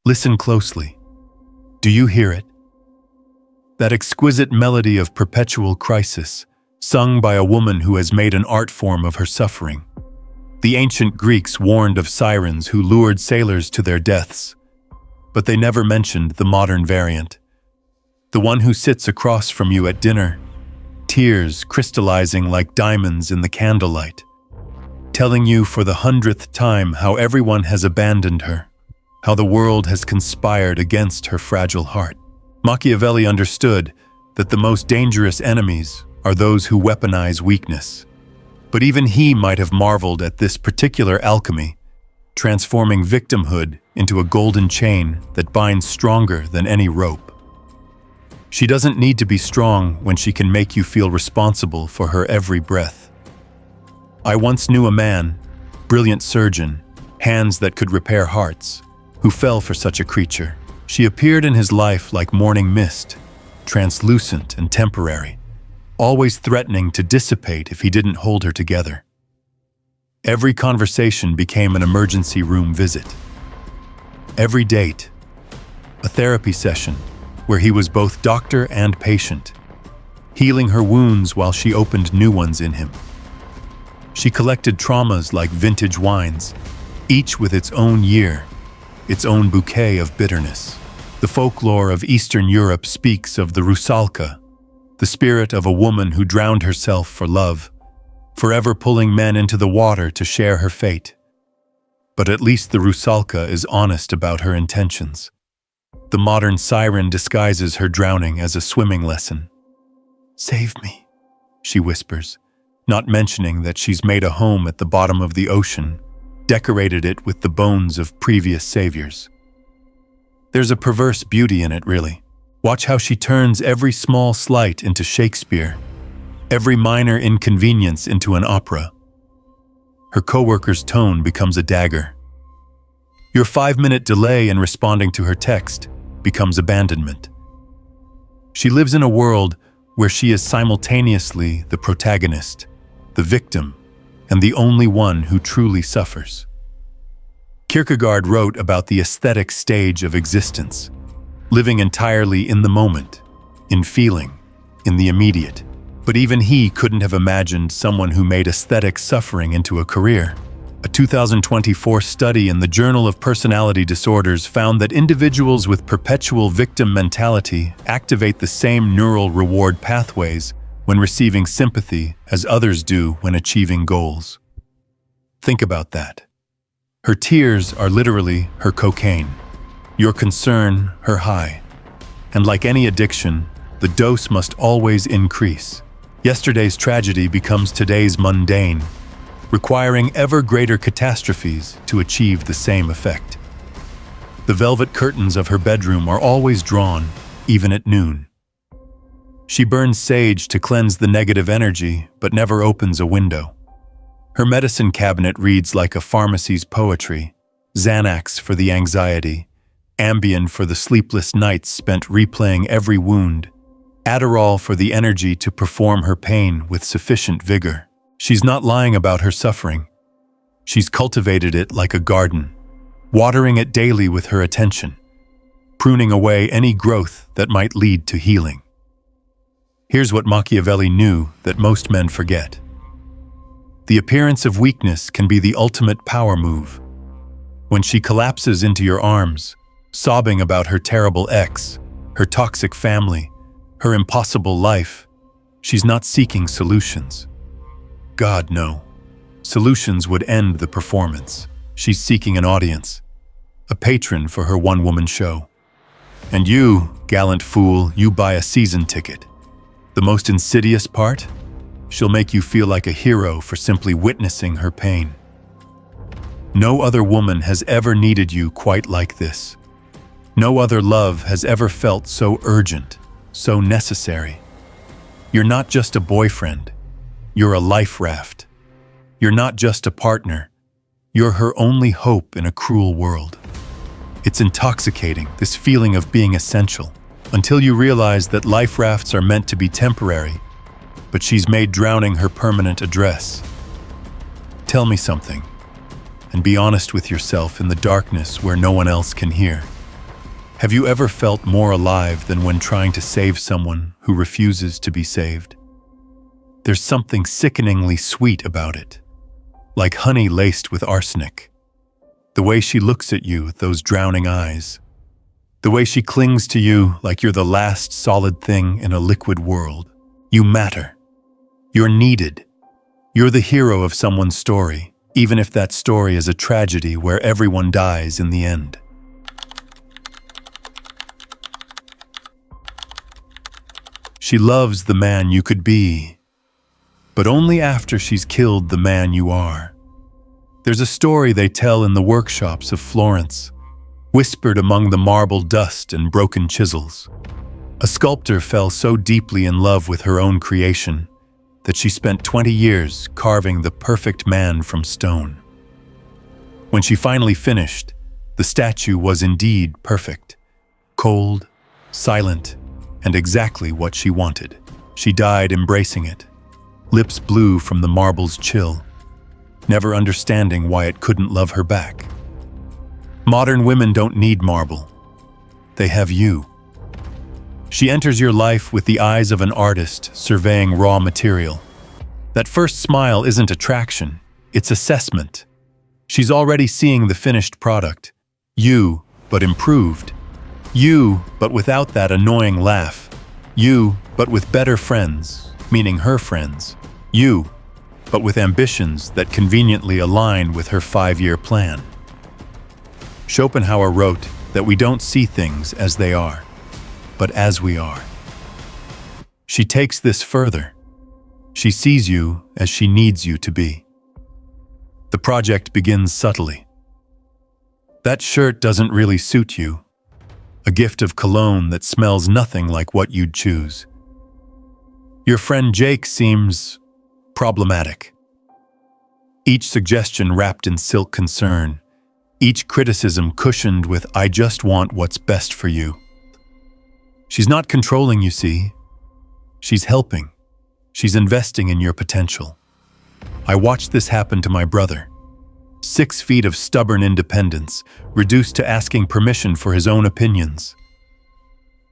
Listen closely. Do you hear it? That exquisite melody of perpetual crisis, sung by a woman who has made an art form of her suffering. The ancient Greeks warned of sirens who lured sailors to their deaths, but they never mentioned the modern variant. The one who sits across from you at dinner, tears crystallizing like diamonds in the candlelight, telling you for the 100th time how everyone has abandoned her, how the world has conspired against her fragile heart. Machiavelli understood that the most dangerous enemies are those who weaponize weakness. But even he might have marveled at this particular alchemy, transforming victimhood into a golden chain that binds stronger than any rope. She doesn't need to be strong when she can make you feel responsible for her every breath. I once knew a man, brilliant surgeon, hands that could repair hearts, who fell for such a creature. She appeared in his life like morning mist, translucent and temporary, always threatening to dissipate if he didn't hold her together. Every conversation became an emergency room visit. Every date, a therapy session where he was both doctor and patient, healing her wounds while she opened new ones in him. She collected traumas like vintage wines, each with its own year, its own bouquet of bitterness. The folklore of Eastern Europe speaks of the rusalka, the spirit of a woman who drowned herself for love, forever pulling men into the water to share her fate. But at least the rusalka is honest about her intentions. The modern siren disguises her drowning as a swimming lesson. "Save me," she whispers, not mentioning that she's made a home at the bottom of the ocean, decorated it with the bones of previous saviors. There's a perverse beauty in it, really. Watch how she turns every small slight into Shakespeare, every minor inconvenience into an opera. Her coworker's tone becomes a dagger. Your 5-minute delay in responding to her text becomes abandonment. She lives in a world where she is simultaneously the protagonist, the victim, and the only one who truly suffers. Kierkegaard wrote about the aesthetic stage of existence, living entirely in the moment, in feeling, in the immediate. But even he couldn't have imagined someone who made aesthetic suffering into a career. A 2024 study in the Journal of Personality Disorders found that individuals with perpetual victim mentality activate the same neural reward pathways when receiving sympathy as others do when achieving goals. Think about that. Her tears are literally her cocaine, your concern her high. And like any addiction, the dose must always increase. Yesterday's tragedy becomes today's mundane, requiring ever greater catastrophes to achieve the same effect. The velvet curtains of her bedroom are always drawn, even at noon. She burns sage to cleanse the negative energy, but never opens a window. Her medicine cabinet reads like a pharmacy's poetry: Xanax for the anxiety, Ambien for the sleepless nights spent replaying every wound, Adderall for the energy to perform her pain with sufficient vigor. She's not lying about her suffering. She's cultivated it like a garden, watering it daily with her attention, pruning away any growth that might lead to healing. Here's what Machiavelli knew that most men forget. The appearance of weakness can be the ultimate power move. When she collapses into your arms, sobbing about her terrible ex, her toxic family, her impossible life, she's not seeking solutions. God, no. Solutions would end the performance. She's seeking an audience, a patron for her one-woman show. And you, gallant fool, you buy a season ticket. The most insidious part? She'll make you feel like a hero for simply witnessing her pain. No other woman has ever needed you quite like this. No other love has ever felt so urgent, so necessary. You're not just a boyfriend. You're a life raft. You're not just a partner. You're her only hope in a cruel world. It's intoxicating, this feeling of being essential, until you realize that life rafts are meant to be temporary, but she's made drowning her permanent address. Tell me something, and be honest with yourself in the darkness where no one else can hear. Have you ever felt more alive than when trying to save someone who refuses to be saved? There's something sickeningly sweet about it, like honey laced with arsenic. The way she looks at you with those drowning eyes. The way she clings to you like you're the last solid thing in a liquid world. You matter. You're needed. You're the hero of someone's story, even if that story is a tragedy where everyone dies in the end. She loves the man you could be, but only after she's killed the man you are. There's a story they tell in the workshops of Florence, whispered among the marble dust and broken chisels. A sculptor fell so deeply in love with her own creation that she spent 20 years carving the perfect man from stone. When she finally finished, the statue was indeed perfect, cold, silent, and exactly what she wanted. She died embracing it, lips blue from the marble's chill, never understanding why it couldn't love her back. Modern women don't need marble. They have you. She enters your life with the eyes of an artist surveying raw material. That first smile isn't attraction, it's assessment. She's already seeing the finished product. You, but improved. You, but without that annoying laugh. You, but with better friends, meaning her friends. You, but with ambitions that conveniently align with her 5-year plan. Schopenhauer wrote that we don't see things as they are, but as we are. She takes this further. She sees you as she needs you to be. The project begins subtly. That shirt doesn't really suit you. A gift of cologne that smells nothing like what you'd choose. Your friend Jake seems problematic. Each suggestion wrapped in silk concern, each criticism cushioned with "I just want what's best for you." She's not controlling, you see. She's helping. She's investing in your potential. I watched this happen to my brother. 6 feet of stubborn independence, reduced to asking permission for his own opinions.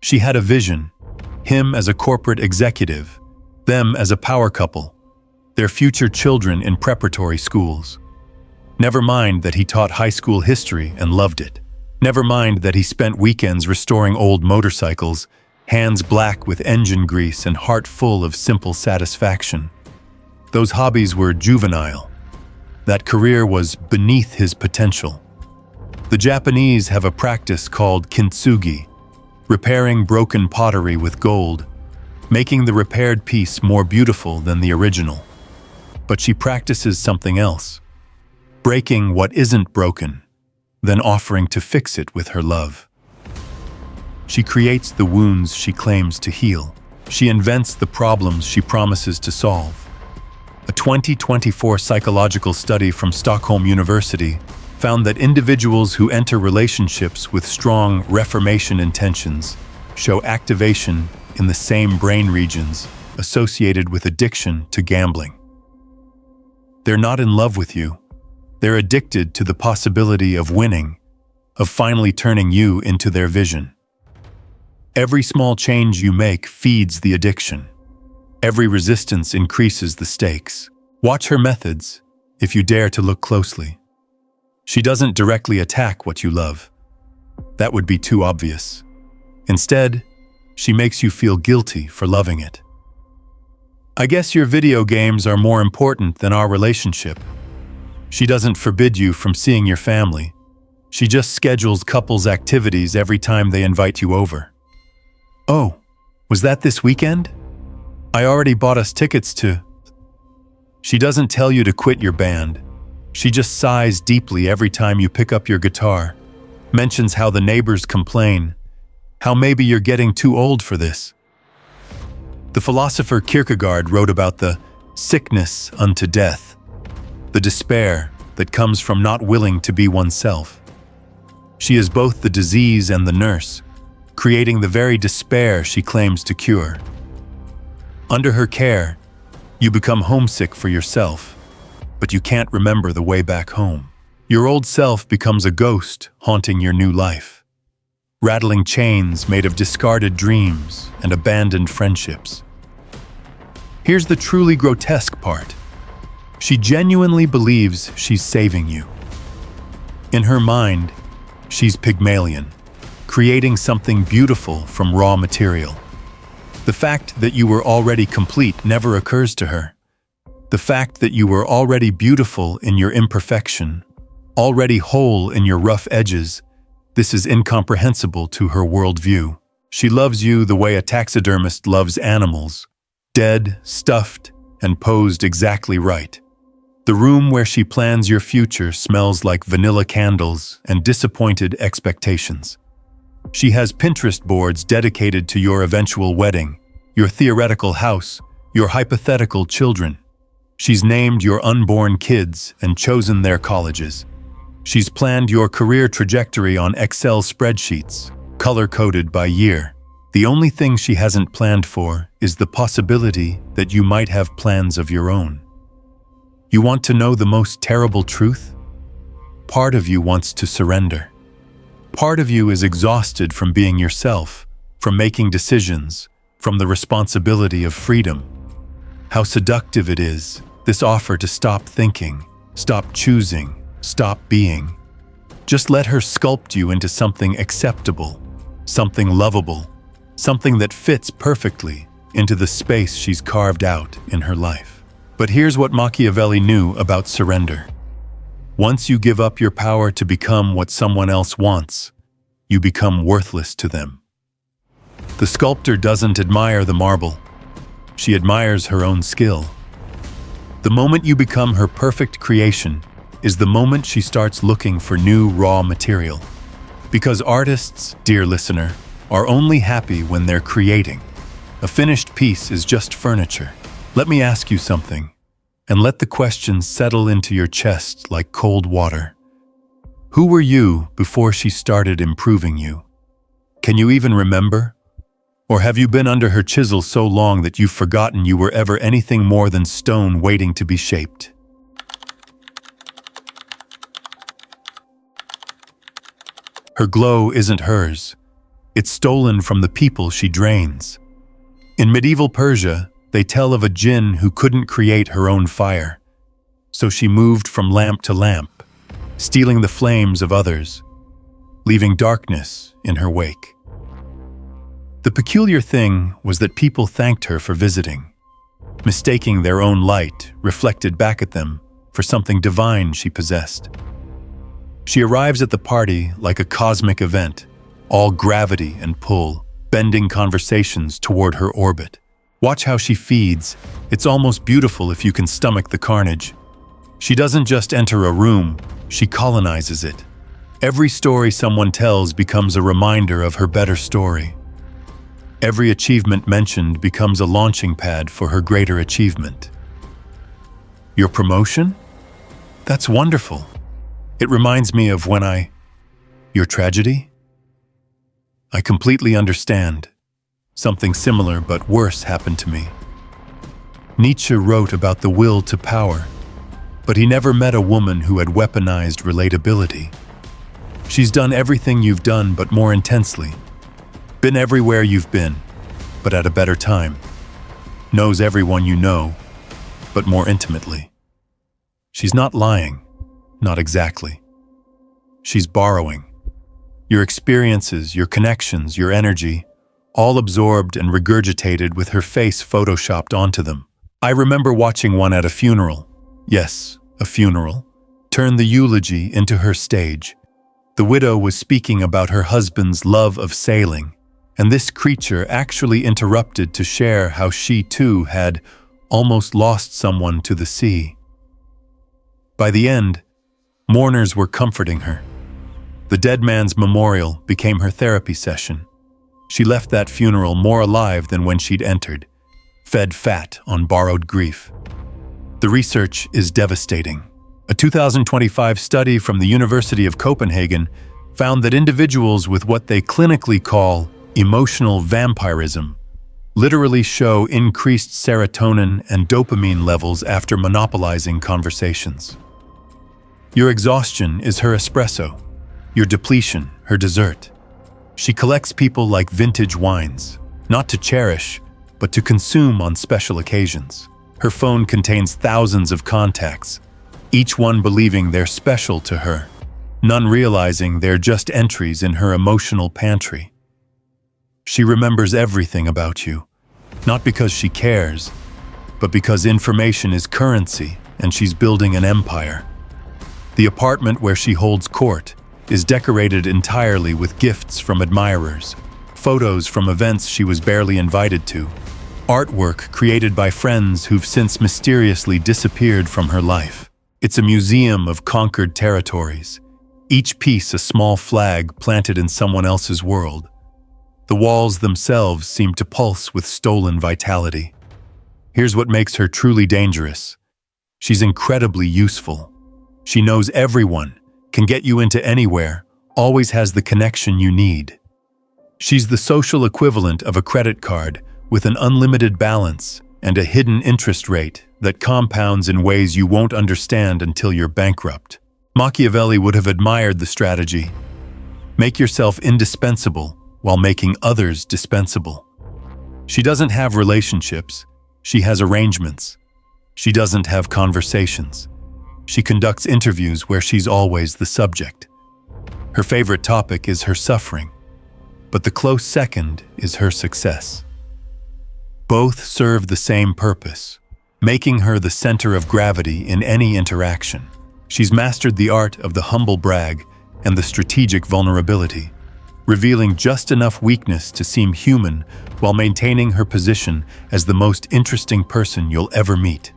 She had a vision, him as a corporate executive, them as a power couple, their future children in preparatory schools. Never mind that he taught high school history and loved it. Never mind that he spent weekends restoring old motorcycles, hands black with engine grease and heart full of simple satisfaction. Those hobbies were juvenile. That career was beneath his potential. The Japanese have a practice called kintsugi, repairing broken pottery with gold, making the repaired piece more beautiful than the original. But she practices something else, breaking what isn't broken, then offering to fix it with her love. She creates the wounds she claims to heal. She invents the problems she promises to solve. A 2024 psychological study from Stockholm University found that individuals who enter relationships with strong reformation intentions show activation in the same brain regions associated with addiction to gambling. They're not in love with you. They're addicted to the possibility of winning, of finally turning you into their vision. Every small change you make feeds the addiction. Every resistance increases the stakes. Watch her methods, if you dare to look closely. She doesn't directly attack what you love. That would be too obvious. Instead, she makes you feel guilty for loving it. I guess your video games are more important than our relationship. She doesn't forbid you from seeing your family. She just schedules couples activities every time they invite you over. Oh, was that this weekend? I already bought us tickets to... She doesn't tell you to quit your band. She just sighs deeply every time you pick up your guitar, mentions how the neighbors complain, how maybe you're getting too old for this. The philosopher Kierkegaard wrote about the sickness unto death, the despair that comes from not willing to be oneself. She is both the disease and the nurse, creating the very despair she claims to cure. Under her care, you become homesick for yourself, but you can't remember the way back home. Your old self becomes a ghost haunting your new life. rattling chains made of discarded dreams and abandoned friendships. Here's the truly grotesque part. She genuinely believes she's saving you. In her mind, she's Pygmalion, creating something beautiful from raw material. The fact that you were already complete never occurs to her. The fact that you were already beautiful in your imperfection, already whole in your rough edges, this is incomprehensible to her worldview. She loves you the way a taxidermist loves animals, dead, stuffed, and posed exactly right. The room where she plans your future smells like vanilla candles and disappointed expectations. She has Pinterest boards dedicated to your eventual wedding, your theoretical house, your hypothetical children. She's named your unborn kids and chosen their colleges. She's planned your career trajectory on Excel spreadsheets, color-coded by year. The only thing she hasn't planned for is the possibility that you might have plans of your own. You want to know the most terrible truth? Part of you wants to surrender. Part of you is exhausted from being yourself, from making decisions, from the responsibility of freedom. How seductive it is, this offer to stop thinking, stop choosing, stop being. Just let her sculpt you into something acceptable, something lovable, something that fits perfectly into the space she's carved out in her life. But here's what Machiavelli knew about surrender. Once you give up your power to become what someone else wants, you become worthless to them. The sculptor doesn't admire the marble. She admires her own skill. The moment you become her perfect creation is the moment she starts looking for new raw material. Because artists, dear listener, are only happy when they're creating. A finished piece is just furniture. Let me ask you something, and let the questions settle into your chest like cold water. Who were you before she started improving you? Can you even remember? Or have you been under her chisel so long that you've forgotten you were ever anything more than stone waiting to be shaped? Her glow isn't hers. It's stolen from the people she drains. In medieval Persia, they tell of a jinn who couldn't create her own fire. So she moved from lamp to lamp, stealing the flames of others, leaving darkness in her wake. The peculiar thing was that people thanked her for visiting, mistaking their own light reflected back at them for something divine she possessed. She arrives at the party like a cosmic event, all gravity and pull, bending conversations toward her orbit. Watch how she feeds. It's almost beautiful if you can stomach the carnage. She doesn't just enter a room, she colonizes it. Every story someone tells becomes a reminder of her better story. Every achievement mentioned becomes a launching pad for her greater achievement. Your promotion? That's wonderful. It reminds me of your tragedy? I completely understand. Something similar but worse happened to me. Nietzsche wrote about the will to power, but he never met a woman who had weaponized relatability. She's done everything you've done but more intensely. Been everywhere you've been, but at a better time. Knows everyone you know, but more intimately. She's not lying, not exactly. She's borrowing. Your experiences, your connections, your energy, all absorbed and regurgitated with her face photoshopped onto them. I remember watching one at a funeral. Yes, a funeral. Turn the eulogy into her stage. The widow was speaking about her husband's love of sailing, and this creature actually interrupted to share how she too had almost lost someone to the sea. By the end, mourners were comforting her. The dead man's memorial became her therapy session. She left that funeral more alive than when she'd entered, fed fat on borrowed grief. The research is devastating. A 2025 study from the University of Copenhagen found that individuals with what they clinically call emotional vampirism literally show increased serotonin and dopamine levels after monopolizing conversations. Your exhaustion is her espresso, your depletion her dessert. She collects people like vintage wines, not to cherish, but to consume on special occasions. Her phone contains thousands of contacts, each one believing they're special to her, none realizing they're just entries in her emotional pantry. She remembers everything about you, not because she cares, but because information is currency and she's building an empire. The apartment where she holds court is decorated entirely with gifts from admirers, photos from events she was barely invited to, artwork created by friends who've since mysteriously disappeared from her life. It's a museum of conquered territories, each piece a small flag planted in someone else's world. The walls themselves seem to pulse with stolen vitality. Here's what makes her truly dangerous. She's incredibly useful. She knows everyone, can get you into anywhere, always has the connection you need. She's the social equivalent of a credit card with an unlimited balance and a hidden interest rate that compounds in ways you won't understand until you're bankrupt. Machiavelli would have admired the strategy. Make yourself indispensable while making others dispensable. She doesn't have relationships, she has arrangements. She doesn't have conversations. She conducts interviews where she's always the subject. Her favorite topic is her suffering, but the close second is her success. Both serve the same purpose, making her the center of gravity in any interaction. She's mastered the art of the humble brag and the strategic vulnerability, revealing just enough weakness to seem human while maintaining her position as the most interesting person you'll ever meet.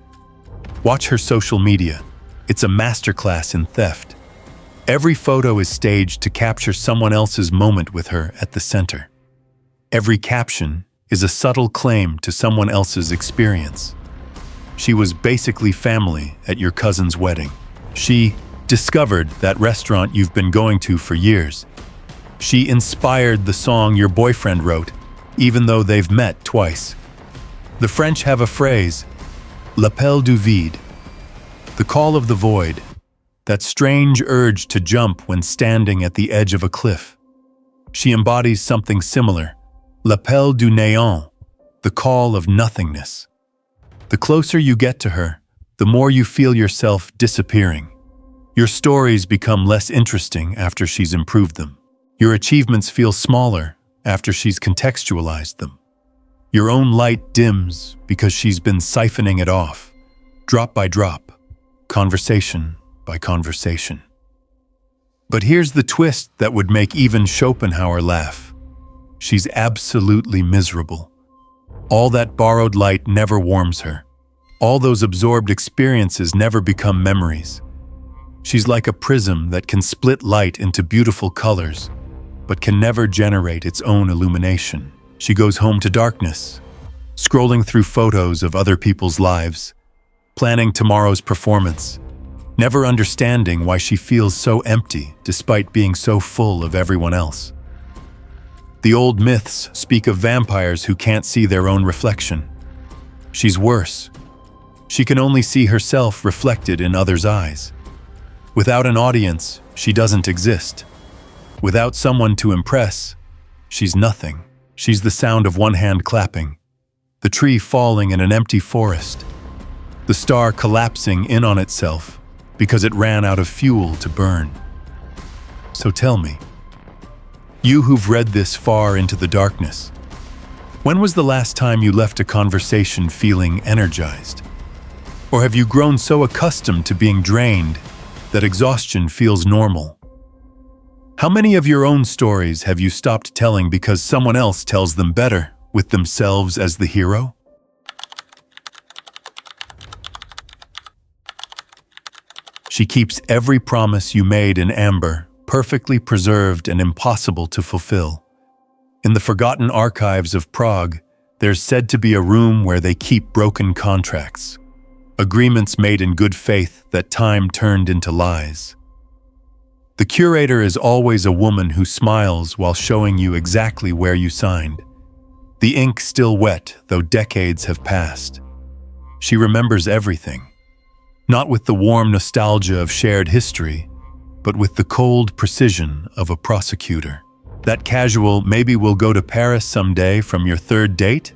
Watch her social media. It's a masterclass in theft. Every photo is staged to capture someone else's moment with her at the center. Every caption is a subtle claim to someone else's experience. She was basically family at your cousin's wedding. She discovered that restaurant you've been going to for years. She inspired the song your boyfriend wrote, even though they've met twice. The French have a phrase, l'appel du vide, the call of the void, that strange urge to jump when standing at the edge of a cliff. She embodies something similar, l'appel du néant, the call of nothingness. The closer you get to her, the more you feel yourself disappearing. Your stories become less interesting after she's improved them. Your achievements feel smaller after she's contextualized them. Your own light dims because she's been siphoning it off, drop by drop, conversation by conversation. But here's the twist that would make even Schopenhauer laugh. She's absolutely miserable. All that borrowed light never warms her. All those absorbed experiences never become memories. She's like a prism that can split light into beautiful colors, but can never generate its own illumination. She goes home to darkness, scrolling through photos of other people's lives, planning tomorrow's performance, never understanding why she feels so empty despite being so full of everyone else. The old myths speak of vampires who can't see their own reflection. She's worse. She can only see herself reflected in others' eyes. Without an audience, she doesn't exist. Without someone to impress, she's nothing. She's the sound of one hand clapping, the tree falling in an empty forest, the star collapsing in on itself because it ran out of fuel to burn. So tell me, you who've read this far into the darkness, when was the last time you left a conversation feeling energized? Or have you grown so accustomed to being drained that exhaustion feels normal? How many of your own stories have you stopped telling because someone else tells them better, with themselves as the hero? She keeps every promise you made in amber, perfectly preserved and impossible to fulfill. In the forgotten archives of Prague, there's said to be a room where they keep broken contracts, agreements made in good faith that time turned into lies. The curator is always a woman who smiles while showing you exactly where you signed. The ink still wet, though decades have passed. She remembers everything, not with the warm nostalgia of shared history, but with the cold precision of a prosecutor. That casual, maybe we'll go to Paris someday from your third date?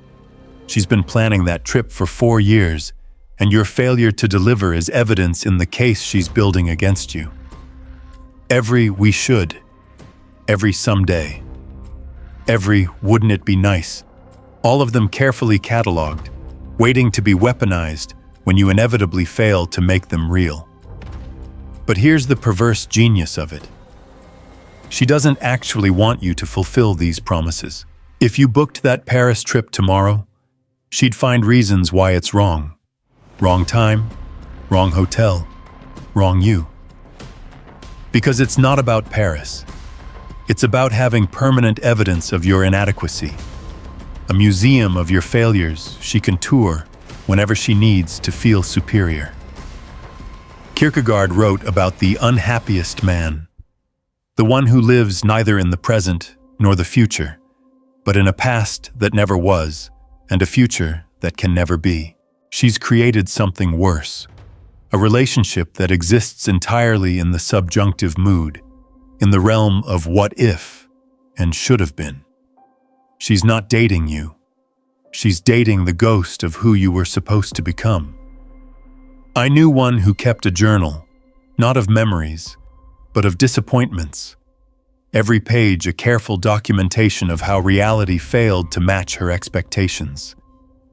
She's been planning that trip for 4 years, and your failure to deliver is evidence in the case she's building against you. Every we should, every someday, every wouldn't it be nice, all of them carefully cataloged, waiting to be weaponized when you inevitably fail to make them real. But here's the perverse genius of it. She doesn't actually want you to fulfill these promises. If you booked that Paris trip tomorrow, she'd find reasons why it's wrong. Wrong time, wrong hotel, wrong you. Because it's not about Paris. It's about having permanent evidence of your inadequacy. A museum of your failures she can tour whenever she needs to feel superior. Kierkegaard wrote about the unhappiest man, the one who lives neither in the present nor the future, but in a past that never was and a future that can never be. She's created something worse, a relationship that exists entirely in the subjunctive mood, in the realm of what if and should have been. She's not dating you. She's dating the ghost of who you were supposed to become. I knew one who kept a journal, not of memories, but of disappointments. Every page a careful documentation of how reality failed to match her expectations.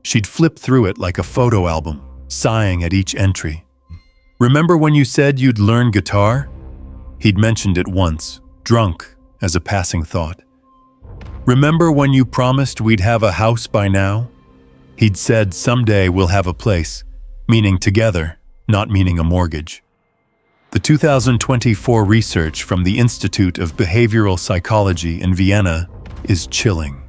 She'd flip through it like a photo album, sighing at each entry. Remember when you said you'd learn guitar? He'd mentioned it once, drunk, as a passing thought. Remember when you promised we'd have a house by now? He'd said someday we'll have a place, meaning together, not meaning a mortgage. The 2024 research from the Institute of Behavioral Psychology in Vienna is chilling.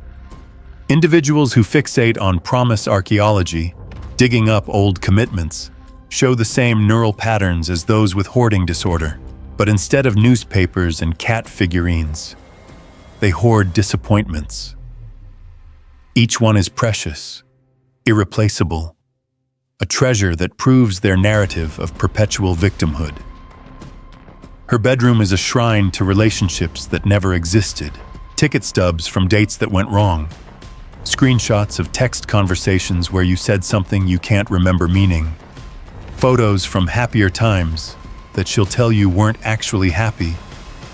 Individuals who fixate on promise archaeology, digging up old commitments, show the same neural patterns as those with hoarding disorder, but instead of newspapers and cat figurines, they hoard disappointments. Each one is precious, irreplaceable, a treasure that proves their narrative of perpetual victimhood. Her bedroom is a shrine to relationships that never existed, ticket stubs from dates that went wrong, screenshots of text conversations where you said something you can't remember meaning, photos from happier times that she'll tell you weren't actually happy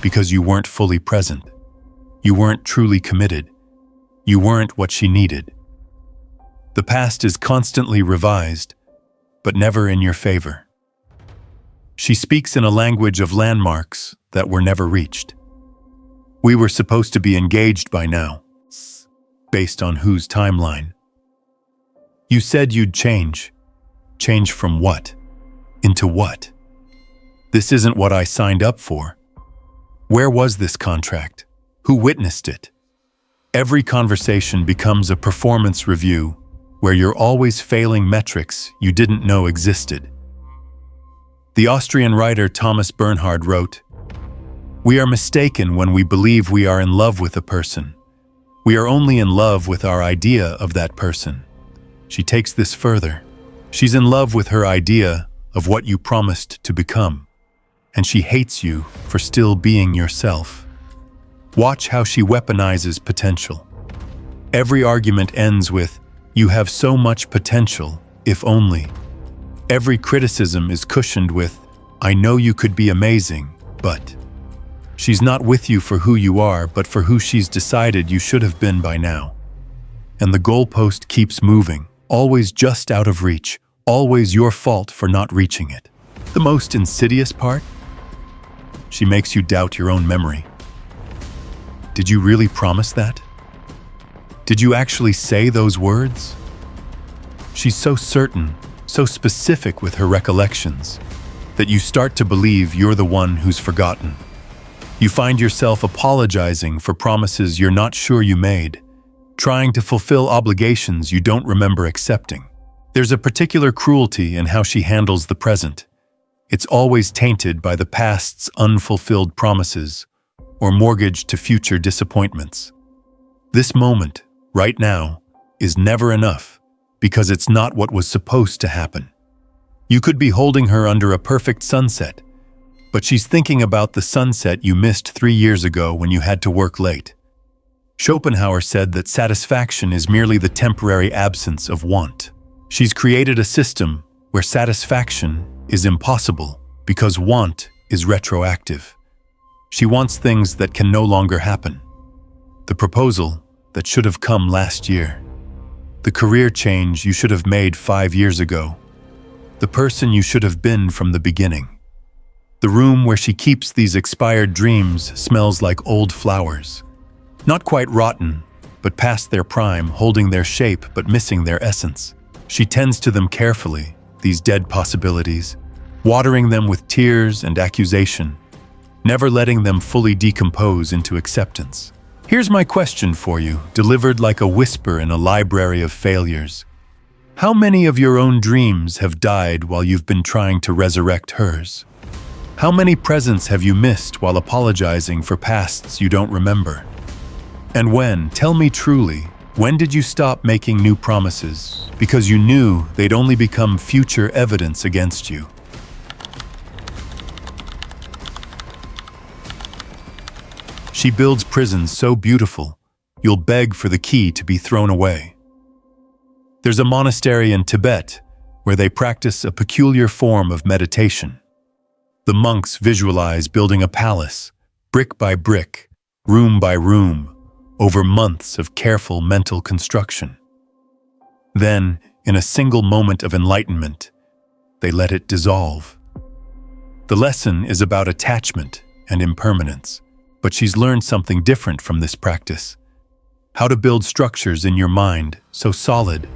because you weren't fully present. You weren't truly committed. You weren't what she needed. The past is constantly revised, but never in your favor. She speaks in a language of landmarks that were never reached. We were supposed to be engaged by now, based on whose timeline? You said you'd change. Change from what? Into what? This isn't what I signed up for. Where was this contract? Who witnessed it? Every conversation becomes a performance review where you're always failing metrics you didn't know existed. The Austrian writer Thomas Bernhard wrote, "We are mistaken when we believe we are in love with a person. We are only in love with our idea of that person." She takes this further. She's in love with her idea of what you promised to become, and she hates you for still being yourself. Watch how she weaponizes potential. Every argument ends with, "You have so much potential, if only." Every criticism is cushioned with, "I know you could be amazing, but..." She's not with you for who you are, but for who she's decided you should have been by now. And the goalpost keeps moving, always just out of reach, always your fault for not reaching it. The most insidious part? She makes you doubt your own memory. Did you really promise that? Did you actually say those words? She's so certain, so specific with her recollections, that you start to believe you're the one who's forgotten. You find yourself apologizing for promises you're not sure you made, trying to fulfill obligations you don't remember accepting. There's a particular cruelty in how she handles the present. It's always tainted by the past's unfulfilled promises or mortgaged to future disappointments. This moment, right now, is never enough because it's not what was supposed to happen. You could be holding her under a perfect sunset, but she's thinking about the sunset you missed 3 years ago when you had to work late. Schopenhauer said that satisfaction is merely the temporary absence of want. She's created a system where satisfaction is impossible because want is retroactive. She wants things that can no longer happen. The proposal that should have come last year. The career change you should have made 5 years ago. The person you should have been from the beginning. The room where she keeps these expired dreams smells like old flowers. Not quite rotten, but past their prime, holding their shape but missing their essence. She tends to them carefully, these dead possibilities, watering them with tears and accusation, never letting them fully decompose into acceptance. Here's my question for you, delivered like a whisper in a library of failures. How many of your own dreams have died while you've been trying to resurrect hers? How many presents have you missed while apologizing for pasts you don't remember? And when, tell me truly, when did you stop making new promises because you knew they'd only become future evidence against you? She builds prisons so beautiful, you'll beg for the key to be thrown away. There's a monastery in Tibet where they practice a peculiar form of meditation. The monks visualize building a palace, brick by brick, room by room, over months of careful mental construction. Then, in a single moment of enlightenment, they let it dissolve. The lesson is about attachment and impermanence, but she's learned something different from this practice. How to build structures in your mind so solid,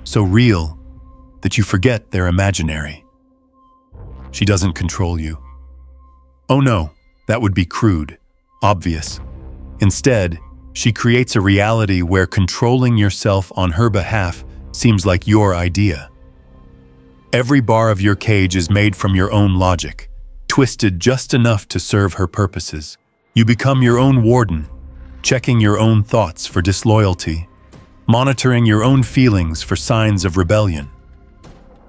so real, that you forget they're imaginary. She doesn't control you. Oh no, that would be crude, obvious. Instead, she creates a reality where controlling yourself on her behalf seems like your idea. Every bar of your cage is made from your own logic, twisted just enough to serve her purposes. You become your own warden, checking your own thoughts for disloyalty, monitoring your own feelings for signs of rebellion.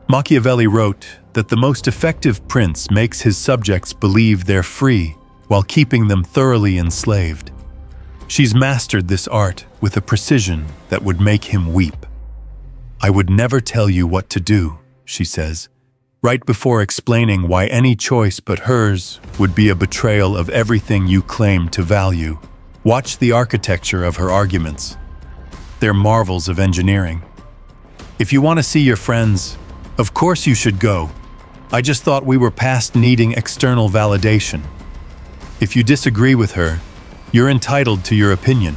Machiavelli wrote that the most effective prince makes his subjects believe they're free while keeping them thoroughly enslaved. She's mastered this art with a precision that would make him weep. I would never tell you what to do, she says, right before explaining why any choice but hers would be a betrayal of everything you claim to value. Watch the architecture of her arguments. They're marvels of engineering. If you want to see your friends, of course you should go. I just thought we were past needing external validation. If you disagree with her, you're entitled to your opinion.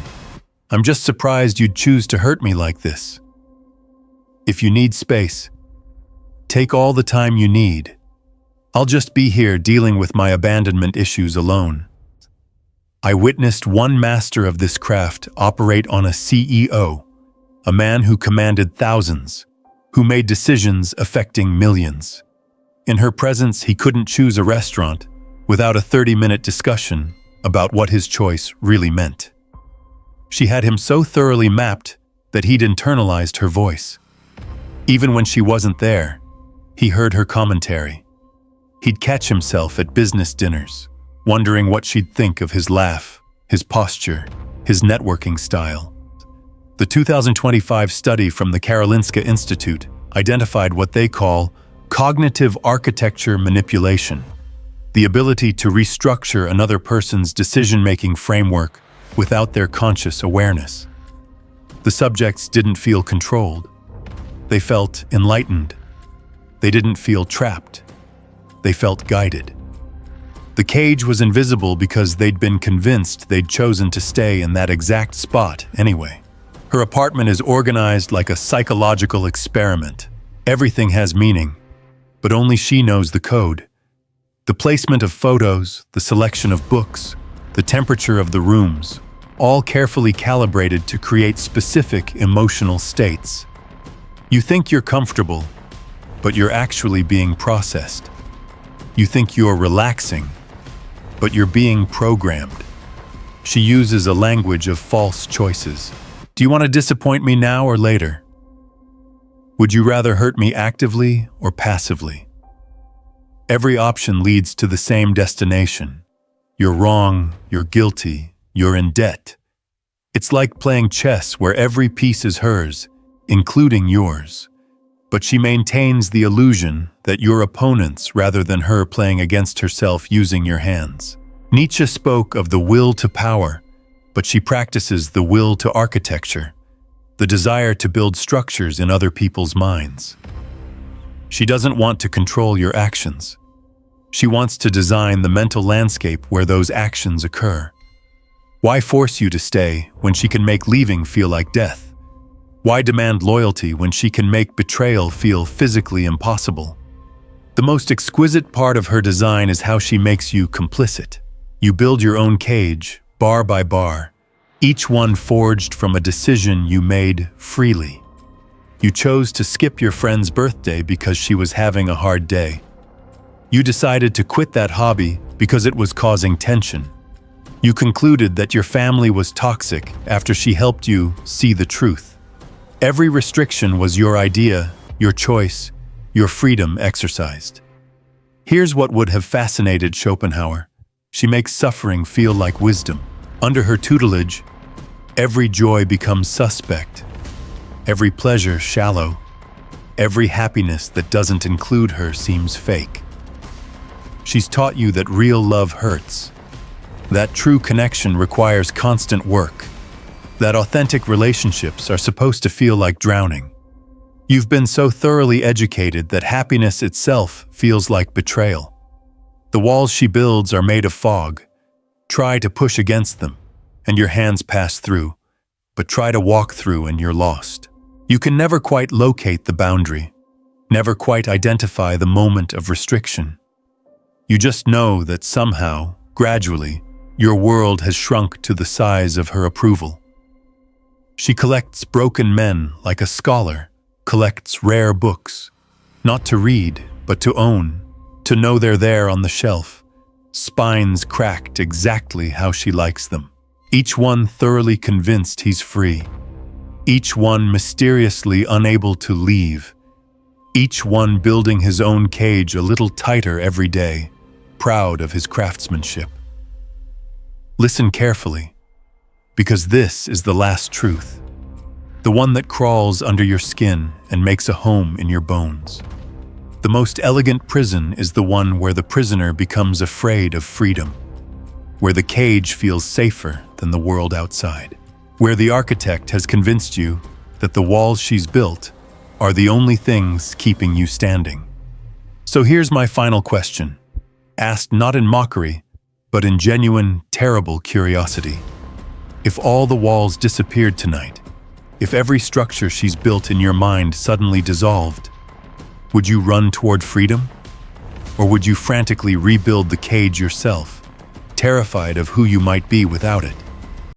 I'm just surprised you'd choose to hurt me like this. If you need space, take all the time you need. I'll just be here dealing with my abandonment issues alone. I witnessed one master of this craft operate on a CEO, a man who commanded thousands, who made decisions affecting millions. In her presence, he couldn't choose a restaurant without a 30-minute discussion about what his choice really meant. She had him so thoroughly mapped that he'd internalized her voice. Even when she wasn't there, he heard her commentary. He'd catch himself at business dinners, wondering what she'd think of his laugh, his posture, his networking style. The 2025 study from the Karolinska Institute identified what they call cognitive architecture manipulation, the ability to restructure another person's decision-making framework without their conscious awareness. The subjects didn't feel controlled. They felt enlightened. They didn't feel trapped. They felt guided. The cage was invisible because they'd been convinced they'd chosen to stay in that exact spot anyway. Her apartment is organized like a psychological experiment. Everything has meaning, but only she knows the code. The placement of photos, the selection of books, the temperature of the rooms, all carefully calibrated to create specific emotional states. You think you're comfortable, but you're actually being processed. You think you're relaxing, but you're being programmed. She uses a language of false choices. Do you want to disappoint me now or later? Would you rather hurt me actively or passively? Every option leads to the same destination. You're wrong, you're guilty, you're in debt. It's like playing chess where every piece is hers, including yours. But she maintains the illusion that you're opponents rather than her playing against herself using your hands. Nietzsche spoke of the will to power, but she practices the will to architecture, the desire to build structures in other people's minds. She doesn't want to control your actions. She wants to design the mental landscape where those actions occur. Why force you to stay when she can make leaving feel like death? Why demand loyalty when she can make betrayal feel physically impossible? The most exquisite part of her design is how she makes you complicit. You build your own cage, bar by bar, each one forged from a decision you made freely. You chose to skip your friend's birthday because she was having a hard day. You decided to quit that hobby because it was causing tension. You concluded that your family was toxic after she helped you see the truth. Every restriction was your idea, your choice, your freedom exercised. Here's what would have fascinated Schopenhauer. She makes suffering feel like wisdom. Under her tutelage, every joy becomes suspect, every pleasure shallow, every happiness that doesn't include her seems fake. She's taught you that real love hurts, that true connection requires constant work, that authentic relationships are supposed to feel like drowning. You've been so thoroughly educated that happiness itself feels like betrayal. The walls she builds are made of fog. Try to push against them, and your hands pass through, but try to walk through and you're lost. You can never quite locate the boundary, never quite identify the moment of restriction. You just know that somehow, gradually, your world has shrunk to the size of her approval. She collects broken men like a scholar collects rare books, not to read, but to own, to know they're there on the shelf, spines cracked exactly how she likes them. Each one thoroughly convinced he's free. Each one mysteriously unable to leave. Each one building his own cage a little tighter every day, proud of his craftsmanship. Listen carefully, because this is the last truth, the one that crawls under your skin and makes a home in your bones. The most elegant prison is the one where the prisoner becomes afraid of freedom, where the cage feels safer than the world outside, where the architect has convinced you that the walls she's built are the only things keeping you standing. So here's my final question, asked not in mockery, but in genuine, terrible curiosity. If all the walls disappeared tonight, if every structure she's built in your mind suddenly dissolved, would you run toward freedom? Or would you frantically rebuild the cage yourself, terrified of who you might be without it?